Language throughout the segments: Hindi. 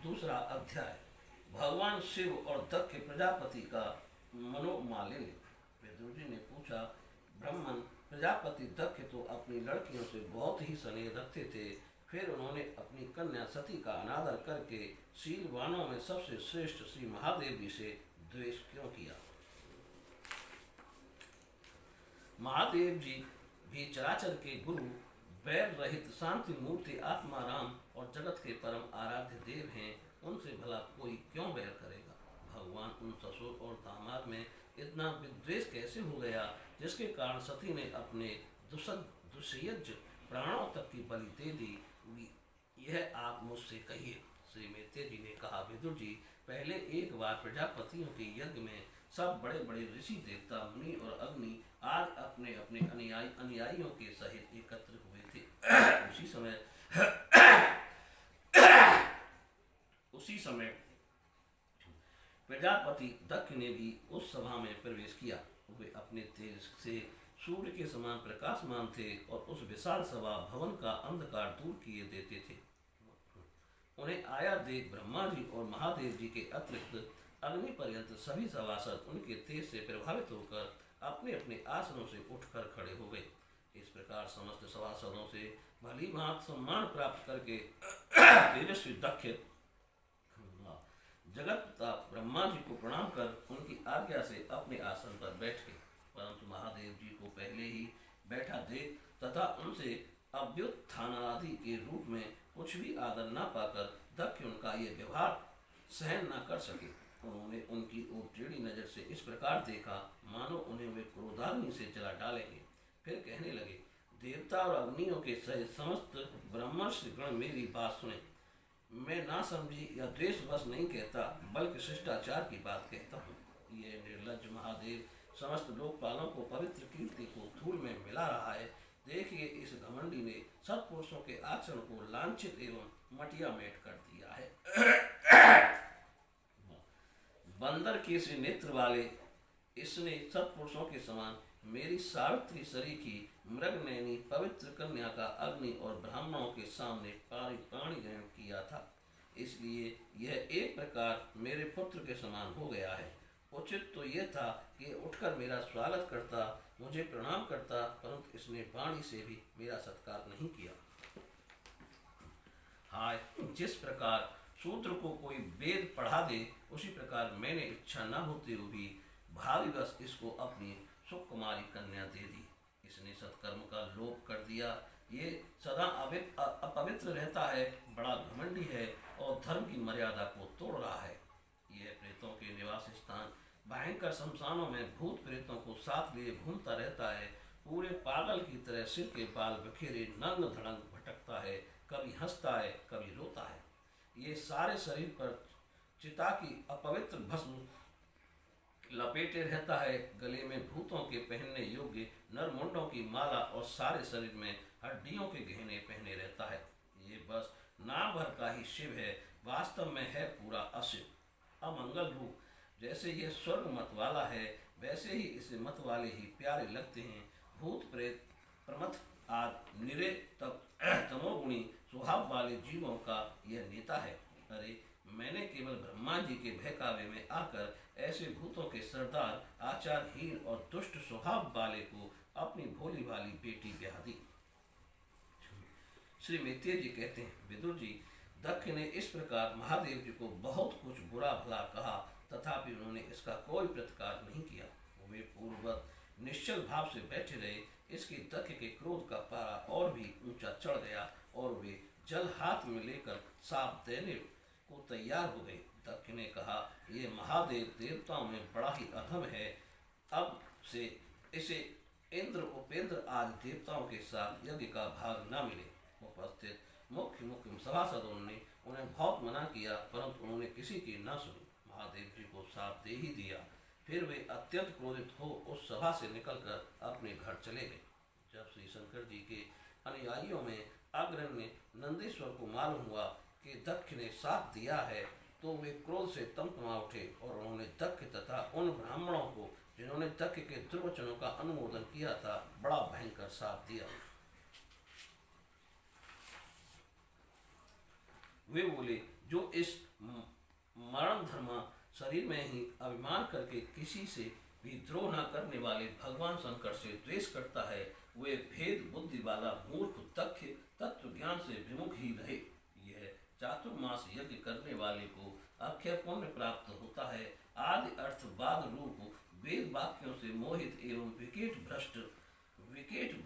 दूसरा अध्याय। भगवान शिव और दक्ष प्रजापति का मनोमालिन्य। विदुर जी ने पूछा, ब्राह्मण प्रजापति दक्ष तो अपनी लड़कियों से बहुत ही स्नेह रखते थे, फिर उन्होंने अपनी कन्या सती का अनादर करके शीलवानों में सबसे श्रेष्ठ श्री महादेव जी से द्वेष क्यों किया? महादेव जी भी चराचर के गुरु, वैर रहित शांति मूर्ति आत्माराम और जगत के परम आराध्य देव हैं, उनसे भला कोई क्यों वैर करेगा? भगवान उन ससुर और दामाद में इतना विद्वेष कैसे हो गया, जिसके कारण सती ने अपने दुष्यज प्राणों तक की बलि दे दी? यह आप मुझसे कहिए। श्री मैत्रेय जी ने कहा, विदुर जी, पहले एक बार प्रजापतियों के यज्ञ में सब बड़े बड़े ऋषि देवता मुनि और अग्नि आज अपने अपने अनुयायियों के सहित एकत्र हुए थे। उसी समय प्रजापति दक्ष ने भी उस सभा में प्रवेश किया। वे अपने तेज से सूर्य के समान प्रकाशमान थे और उस विशाल सभा भवन का अंधकार दूर किए देते थे। उन्हें आया देख ब्रह्मा जी और महादेव जी के अतिरिक्त अग्नि पर्यंत सभी सभासद उनके तेज से प्रभावित होकर अपने अपने आसनों से उठकर खड़े हो गए। इस प्रकार समस्त सभासदों से भली भांति सम्मान प्राप्त करके तेजस्वी दक्ष जगत पिता ब्रह्मा जी को प्रणाम कर उनकी आज्ञा से अपने आसन पर बैठ गए, परंतु महादेव जी को पहले ही बैठा देख तथा उनसे अभ्युत्थानादि के रूप में कुछ भी आदर न पाकर दक्ष उनका ये व्यवहार सहन न कर सके। उन्होंने उनकी ओर टेढ़ी नजर से इस प्रकार देखा मानो उन्हें वे क्रोधाग्नि से जला डालेंगे। फिर कहने लगे, देवता और अग्नियों के सहित समस्त ब्रह्मर्षि गण मेरी बात सुने। मैं ना समझी या द्वेषवश नहीं कहता, बल्कि शिष्टाचार की बात कहता हूँ। ये निर्लज्ज महादेव समस्त लोकपालों को पवित्र कीर्ति को धूल में मिला रहा है। देखिए, इस घमंडी ने सत्पुरुषों के आचरण को लांछित एवं मटिया मेट कर दिया है। बंदर के से नेत्र वाले इसने सत्पुरुषों के समान मेरी सावित्री शरी की मृगनयनी पवित्र कन्या का अग्नि और ब्राह्मणों के सामने पाणी ग्रहण किया था, इसलिए यह एक प्रकार मेरे पुत्र के समान हो गया है। उचित तो यह था कि उठकर मेरा स्वागत करता, मुझे प्रणाम करता, परंतु इसने वाणी से भी मेरा सत्कार नहीं किया। हाय, जिस प्रकार शूद्र को कोई वेद पढ़ा दे, उसी प्रकार मैंने इच्छा न होते हुए भी भाविवश इसको अपनी सुकुमारी कन्या दे दी। इसने सत्कर्म का लोप कर दिया, ये सदा अपवित्र रहता है, बड़ा घमंडी है और धर्म की मर्यादा को तोड़ रहा है। यह प्रेतों के निवास स्थान भयंकर शमशानों में भूत प्रेतों को साथ लिए घूमता रहता है। पूरे पागल की तरह सिर के बाल बिखेरे नंग धड़ंग भटकता है, कभी हंसता है, कभी रोता है। ये सारे शरीर पर चिता की अपवित्र भस्म लपेटे रहता है, गले में भूतों के पहनने योग्य नरमुंडों की माला और सारे शरीर में हड्डियों के गहने पहने रहता है। ये बस नाम भर का ही शिव है, वास्तव में है पूरा अशिव अमंगल रूप। जैसे ये स्वर्ग मत वाला है, वैसे ही इसे मत वाले ही प्यारे लगते हैं। भूत प्रेत प्रमथ आदि निरे तमोगुणी स्वभाव वाले जीवों का यह नेता है। अरे, मैंने केवल ब्रह्मा जी के बहकावे में आकर ऐसे भूतों के सरदार आचारहीन और दुष्ट स्वभाव वाले को अपनी भोली भाली बेटी ब्याह दी। श्री मैत्रेय जी कहते हैं, विदुर जी, दक्ष ने इस प्रकार महादेव जी को बहुत कुछ बुरा भला कहा, तथापि उन्होंने इसका कोई प्रतिकार नहीं किया। वे पूर्ववत निश्चल भाव से बैठे रहे। इसके दक्ष के क्रोध का पारा और भी ऊंचा चढ़ गया और वे जल हाथ में लेकर साप देने को तैयार हो गए। दक्ष ने कहा, ये महादेव देवताओं में बड़ा ही अधम है, अब से इसे इंद्र उपेंद्र आदि देवताओं के साथ यज्ञ का भाग न मिले। उपस्थित मुख्य सभासदों ने उन्हें बहुत मना किया, परंतु उन्होंने किसी की न सुनी। महादेव जी को शाप दे ही दिया। फिर वे अत्यंत क्रोधित हो उस सभा से निकलकर अपने घर चले गए। जब श्री शंकर जी के अनुयायियों में अग्रण्य नंदीश्वर को मालूम हुआ कि दक्ष ने साथ दिया है, तो वे क्रोध से तमतमा उठे और उन्होंने दक्ष तथा उन ब्राह्मणों को जिन्होंने दक्ष के दुर्वचनों का अनुमोदन किया था, बड़ा भयंकर साथ दिया। वे बोले, जो इस मरण धर्मा शरीर में ही अभिमान करके किसी से भी द्रोह न करने वाले भगवान शंकर से द्वेष करता है, वे भेद बुद्धि वाला मूर्ख तथ्य तत्व ज्ञान से विमुख ही रहे। यह चातुर्मास यज्ञ करने वाले को अक्षय पुण्य प्राप्त होता है। आदि अर्थवाद रूप वेद वाक्यों से मोहित एवं विकेट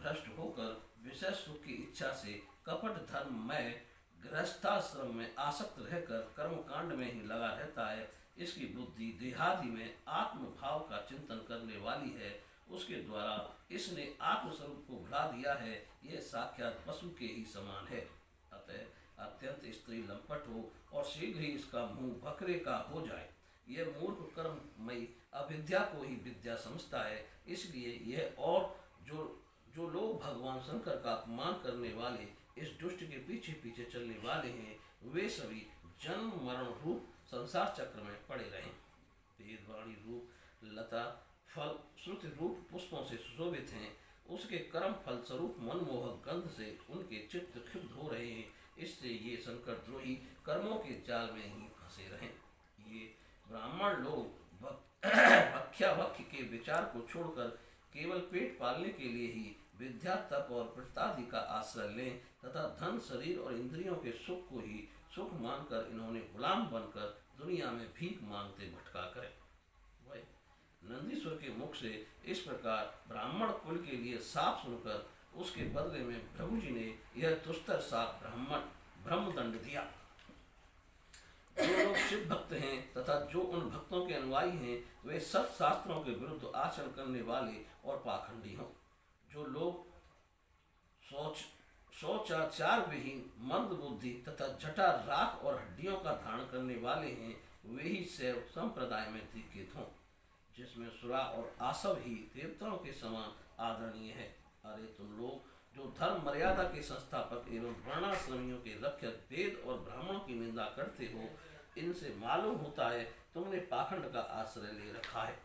भ्रष्ट होकर विषय सुख की इच्छा से कपट धर्म में गृहस्थाश्रम में आसक्त रहकर कर्म कांड में ही लगा रहता है। इसकी बुद्धि देहादि में आत्म भाव का चिंतन करने वाली है, उसके द्वारा इसने आत्मस्वरूप को भुला दिया है। यह साक्षात पशु के ही समान है। अतः अत्यंत स्त्री लंपट हो और शीघ्र ही इसका मुंह बकरे का हो जाए। यह मूर्ख कर्ममयी अविद्या को ही विद्या समझता है। इसलिए यह और जो लोग भगवान शंकर का अपमान करने वाले इस दुष्ट के पीछे पीछे चलने वाले हैं, वे सभी जन्म मरण रूप संसार चक्र में पड़े रहे। वेद वाणी रूप लता फल श्रुति रूप पुष्पों से सुशोभित हैं, उसके कर्म फल स्वरूप मनमोहक गंध से उनके चित्त क्षुब्ध हो रहे हैं। इससे ये शंकर द्रोही कर्मों के जाल में ही फंसे रहे। ये ब्राह्मण लोग भक्ष्याभक्ष्य के विचार को छोड़कर केवल पेट पालने के लिए ही विद्या तप और प्रतादि का आश्रय लें तथा धन शरीर और इंद्रियों के सुख को ही सुख मानकर इन्होंने गुलाम बनकर दुनिया में भीख मांगते भटका करें। वही नंदीश्वर के मुख से इस प्रकार ब्राह्मण कुल के लिए साफ सुनकर उसके बदले में प्रभु जी ने यह दुस्तर साफ ब्रह्मदंड दिया। जो लोग शिव भक्त हैं तथा जो उन भक्तों के अनुयायी हैं, वे सब शास्त्रों के विरुद्ध आचरण करने वाले और पाखंडी हों। जो लोग शौचाचार विहीन मंद बुद्धि तथा जटा राख और हड्डियों का धारण करने वाले हैं, वे ही शैव संप्रदाय में दीक्षित हों, जिसमें सुरा और आसव ही देवताओं के समान आदरणीय है। अरे तुम लोग जो धर्म मर्यादा के संस्थापक एवं वर्णाश्रमियों के रक्षक वेद और ब्राह्मणों की निंदा करते हो, इनसे मालूम होता है तुमने पाखंड का आश्रय ले रखा है।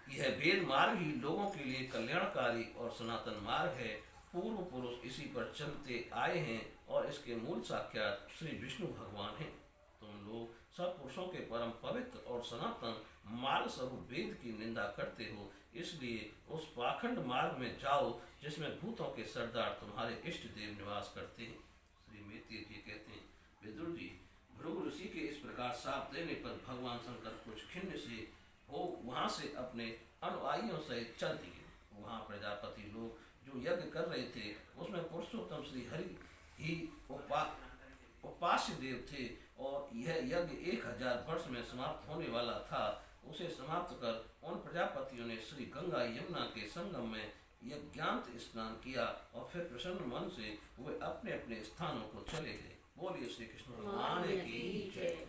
यह वेद मार्ग ही लोगों के लिए कल्याणकारी और सनातन मार्ग है। पूर्व पुरुष इसी पर चलते आए हैं और इसके मूल साक्षात श्री विष्णु भगवान हैं। तुम लोग सब पुरुषों के परम पवित्र और सनातन मार्ग स्वरूप वेद की निंदा करते हो, इसलिए उस पाखंड मार्ग में जाओ जिसमें भूतों के सरदार तुम्हारे इष्ट देव निवास करते हैं। श्री मैत्रेय जी कहते हैं, विदुर जी, भृगु ऋषि के इस प्रकार साप देने पर भगवान शंकर कुछ खिन्न से हो वहां से अपने अनुयायियों से चल दिए। वहां प्रजापति लोग जो यज्ञ कर रहे थे उसमें पुरुषोत्तम श्री हरि ही उपास्य देव थे और यह यज्ञ 1000 वर्ष में समाप्त होने वाला था। उसे समाप्त कर उन प्रजापतियों ने श्री गंगा यमुना के संगम में यज्ञांत स्नान किया और फिर प्रसन्न मन से वे अपने अपने स्थानों को चले गए। बोलिए श्री कृष्ण भगवान की जय।